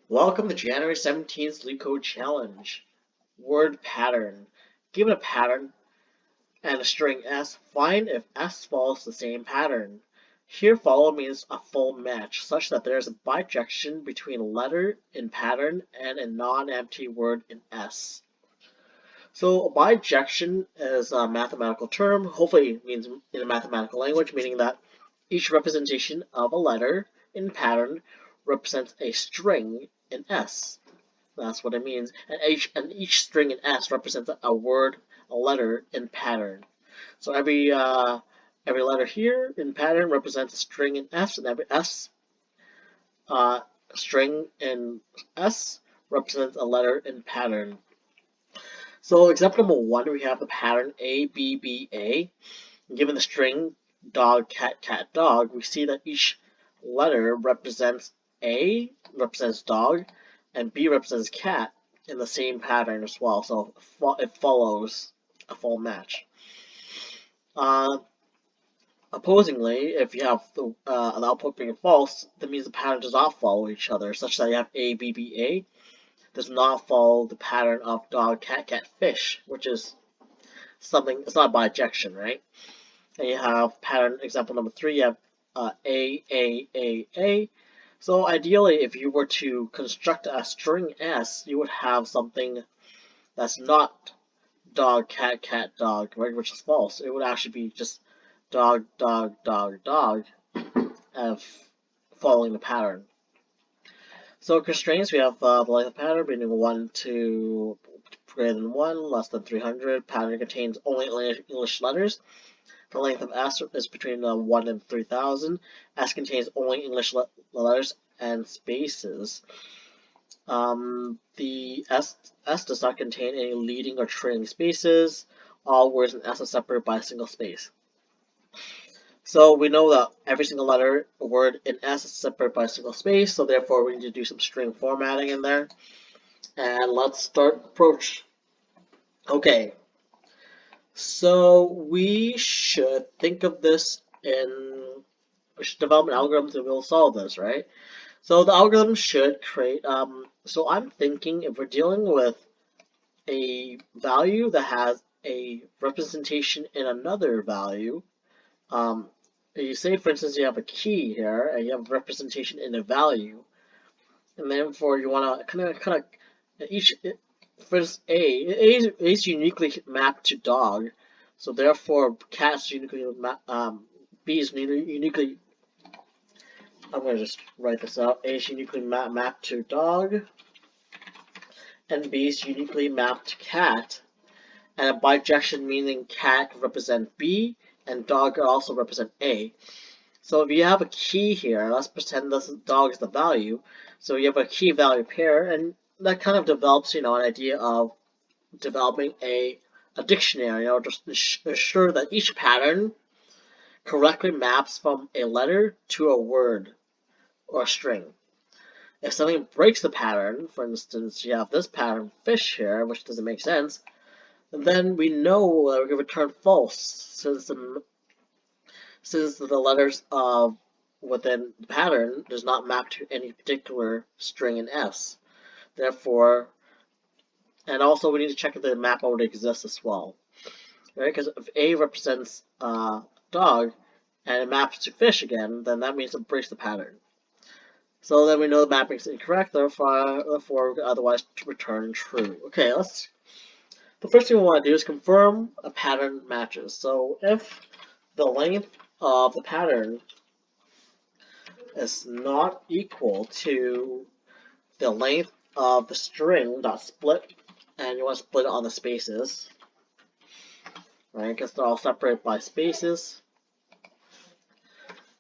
Welcome to January 17th LeeCode Challenge. Word pattern. Given a pattern and a string S, find if S follows the same pattern. Here follow means a full match, such that there is a bijection between a letter in pattern and a non-empty word in S. So a bijection is a mathematical term, hopefully it means in a mathematical language, meaning that each representation of a letter in pattern represents a string in S. That's what it means. And each string in S represents a word, a letter in pattern. So every letter here in pattern represents a string in S, and every S string in S represents a letter in pattern. So example number one, we have the pattern A B B A. Given the string dog cat cat dog, we see that each letter represents A represents dog and B represents cat in the same pattern as well. So it follows a full match. Uh, Opposingly, if you have an output being false, that means the pattern does not follow each other, such that you have A B B A does not follow the pattern of dog cat cat fish, which is something. It's not a bijection, right? And you have pattern example number three. You have A. So ideally, if you were to construct a string S, you would have something that's not dog, cat, cat, dog, right, which is false. It would actually be just dog, dog, dog, dog, of following the pattern. So constraints, we have the length of pattern being 1 to greater than 1, less than 300. Pattern contains only English letters. The length of S is between 1 and 3000. S contains only English letters and spaces. The S does not contain any leading or trailing spaces. All words in S are separated by a single space. So we know that every single letter or word in S is separated by a single space, so therefore we need to do some string formatting in there. And let's start approach. Okay, so we should think of this in, we should develop an algorithm to be able to solve this, right? So the algorithm should create, so I'm thinking if we're dealing with a value that has a representation in another value, you say for instance you have a key here and you have a representation in a value, and therefore you want to kind of each first A is uniquely mapped to dog, so therefore cat's uniquely B is uniquely. I'm gonna just write this out. A is uniquely mapped to dog, and B is uniquely mapped to cat, and a bijection meaning cat could represent B and dog could also represent A. So if you have a key here, let's pretend this dog is the value. So you have a key value pair, and that kind of develops, an idea of developing a dictionary, just ensure that each pattern correctly maps from a letter to a word or a string. If something breaks the pattern, for instance, you have this pattern fish here, which doesn't make sense, then we know that we're going to return false since the letters within the pattern does not map to any particular string in S. Therefore, and also we need to check if the map already exists as well, right? Because if A represents dog and it maps to fish again, then that means it breaks the pattern. So then we know the mapping is incorrect, therefore we otherwise return true. Okay, the first thing we want to do is confirm a pattern matches. So if the length of the pattern is not equal to the length of the string dot split, and you want to split it on the spaces, right? Because they're all separated by spaces.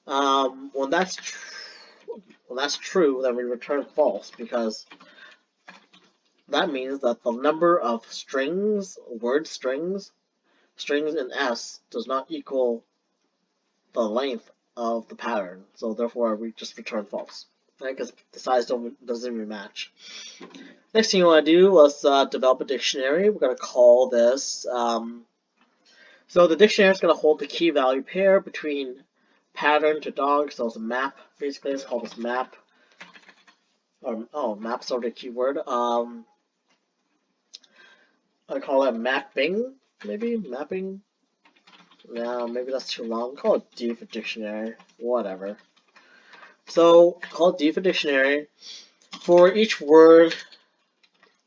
When that's true, then we return false because that means that the number of word strings in S does not equal the length of the pattern. So therefore, we just return false, right? Because the size doesn't even match. Next thing you want to do, let's develop a dictionary. We're going to call this. So the dictionary is going to hold the key value pair between pattern to dog. So it's a map. Basically, it's called this map. Or oh, maps are the keyword. I call it mapping, maybe mapping. No, maybe that's too long. Call it D for dictionary. Whatever. So call it D for dictionary. For each word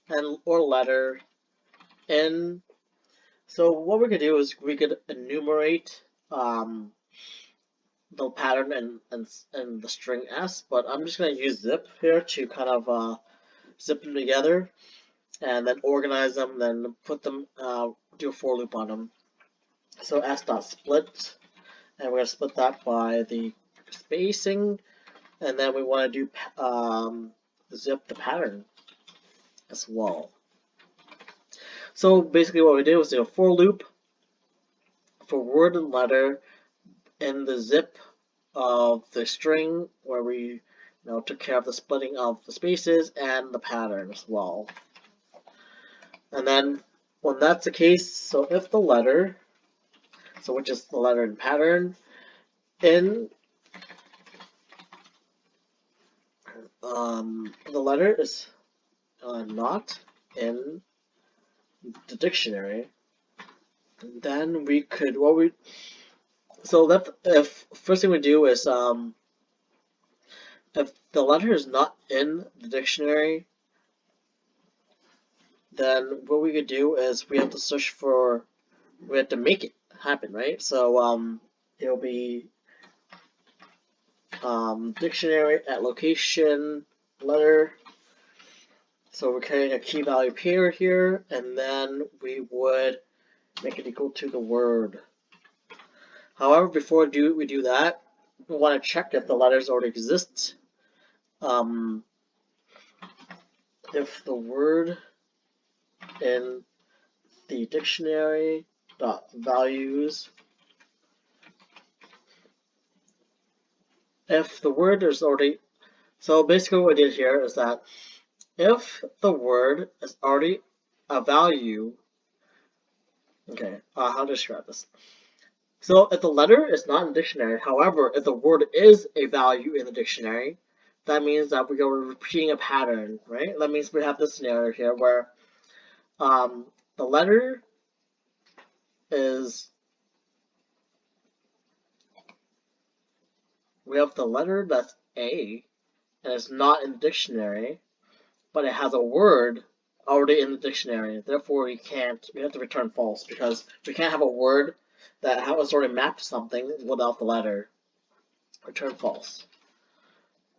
and or letter in. So what we could do is we could enumerate the pattern and the string S, but I'm just going to use zip here to kind of zip them together and then organize them, then put them, do a for loop on them. So S dot split, and we're going to split that by the spacing, and then we want to do zip the pattern as well. So basically what we did was do a for loop for word and letter in the zip of the string where we took care of the splitting of the spaces and the pattern as well. And then when that's the case, so if the letter, so which is the letter in pattern, in the letter is not in the dictionary, then we could so that if first thing we do is if the letter is not in the dictionary, then what we could do is we have to search for, we have to make it happen, right? So it'll be dictionary at location letter. So we're creating a key value pair here, and then we would make it equal to the word. However, before we do that, we want to check if the letters already exist. If the word in the dictionary dot values, if the word is already, so basically what we did here is that if the word is already a value, okay, how to describe this? So if the letter is not in the dictionary, however, if the word is a value in the dictionary, that means that we are repeating a pattern, right? That means we have this scenario here where the letter is, we have the letter that's A, and it's not in the dictionary, but it has a word already in the dictionary. Therefore, we have to return false because we can't have a word that has already mapped something without the letter. Return false.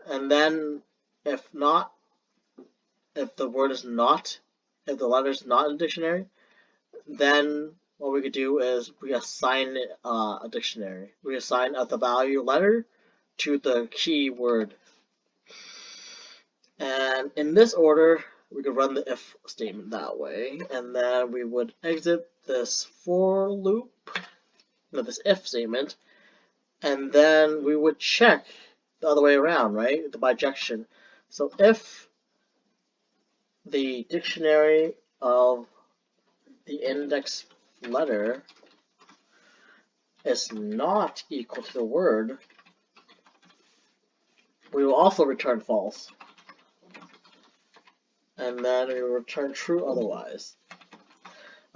And then if not, if the word is not, if the letter is not in the dictionary, then what we could do is we assign a dictionary. We assign the value letter to the keyword. And in this order, we could run the if statement that way, and then we would exit this for loop, no, this if statement, and then we would check the other way around, right? The bijection. So if the dictionary of the index letter is not equal to the word, we will also return false. And then we will return true otherwise.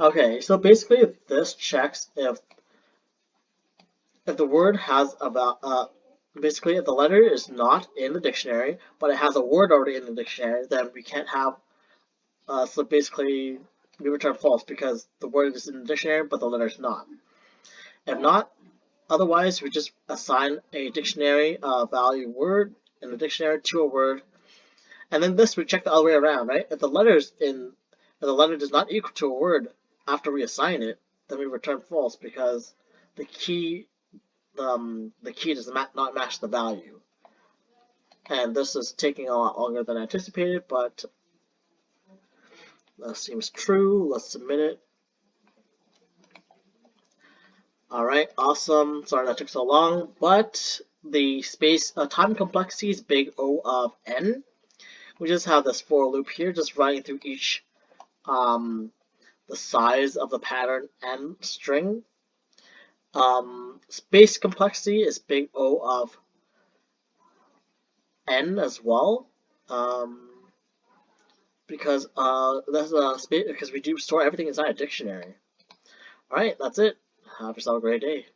Okay, so basically this checks if the word has basically if the letter is not in the dictionary, but it has a word already in the dictionary, then we can't have, so basically we return false because the word is in the dictionary, but the letter is not. If not, otherwise we just assign a dictionary value word in the dictionary to a word, and then this we check the other way around, right? If the letter does not equal to a word after we assign it, then we return false because the key does not match the value. And this is taking a lot longer than anticipated, but that seems true. Let's submit it. Alright, awesome. Sorry that took so long, but the time complexity is big O of n. We just have this for loop here, just running through each, the size of the pattern n string. Space complexity is big O of n as well. Um, that's because we do store everything inside a dictionary. All right, that's it. Have yourself a great day.